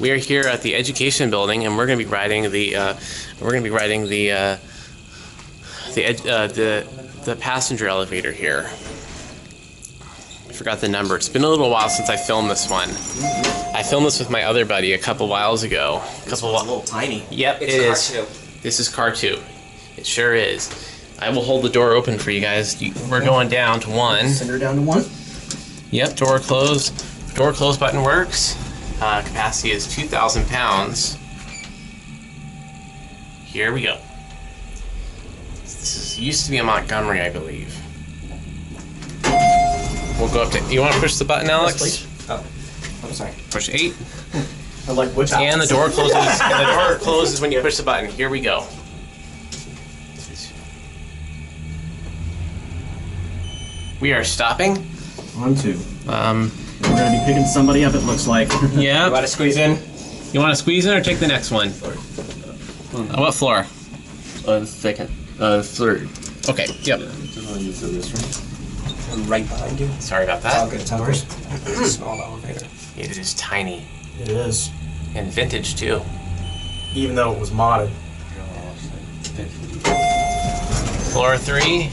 We are here at the education building, and we're going to be riding the the passenger elevator here. I forgot the number. It's been a little while since I filmed this one. I filmed this with my other buddy a couple whiles ago. This one's a little tiny. Yep, it's it is. car 2. This is car 2. It sure is. I will hold the door open for you guys. We're going down to 1. Send her down to 1. Yep, door close. Door close button works. Capacity is 2,000 pounds. Here we go. This used to be a Montgomery, I believe. We'll go up to. You want to push the button, Alex? Yes, please. Oh, I'm sorry. Push 8. I like which. And the door closes. And the door closes when you push the button. Here we go. We are stopping. 1, 2. We're going to be picking somebody up, it looks like. Yeah. You want to squeeze in? You want to squeeze in or take the next one? What floor? Second. Third. Okay, yep. I'm right behind you. Sorry about It's all that. good. It's all good. It's a small elevator. It is tiny. It is. And vintage, too. Even though it was modded. Floor 3.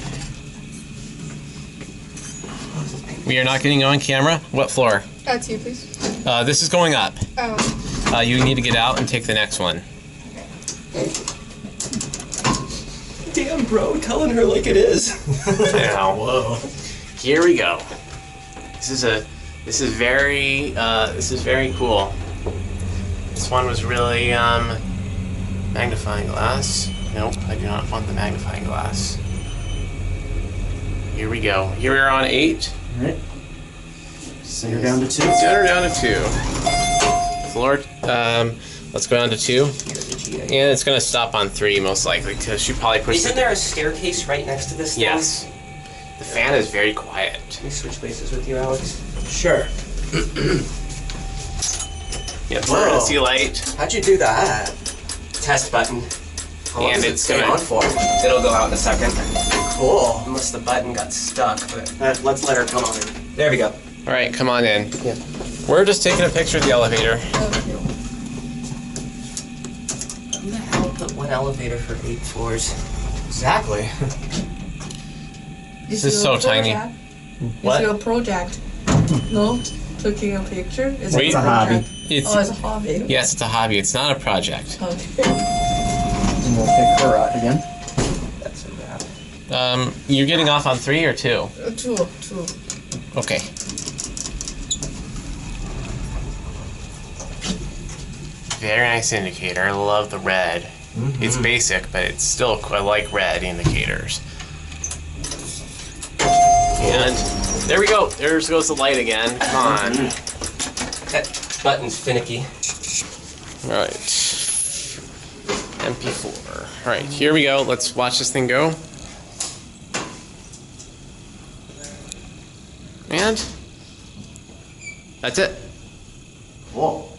We are not getting on camera. What floor? 2, please. This is going up. Oh. You need to get out and take the next one. Damn, bro, telling her like it is. I know. Whoa. Here we go. This is very cool. This one was really magnifying glass. Nope, I do not want the magnifying glass. Here we go. Here we are on 8. Alright. Send her down to 2. Set her down to 2. Floor. Let's go down to 2. And it's gonna stop on 3 most likely because she probably pushed. Isn't there a staircase right next to this thing? Yes. The fan is very quiet. Can we switch places with you, Alex? Sure. Yep. Whoa. Emergency light. How'd you do that? Test button. How long And does it it's stay gonna- on for? It'll go out in a second. Cool. Unless the button got stuck, but Let's let her come on in. there we go. All right, come on in. Yeah. We're just taking a picture of the elevator. Who the hell put one elevator for 8 floors? Exactly. This is so tiny. What? It's your project. No? Taking a picture? Is Wait. it It's a hobby. It's, Oh, it's a hobby. yes, it's a hobby. It's not a project. Okay. And we'll pick her out again. That's a wrap. You're getting off on 3 or 2? 2. Okay. Very nice indicator. I love the red. It's basic, but it's still, I like red indicators. And there we go. There goes the light again. Come on. That button's finicky. All right. MP4. All right, here we go. Let's watch this thing go. And that's it. Whoa.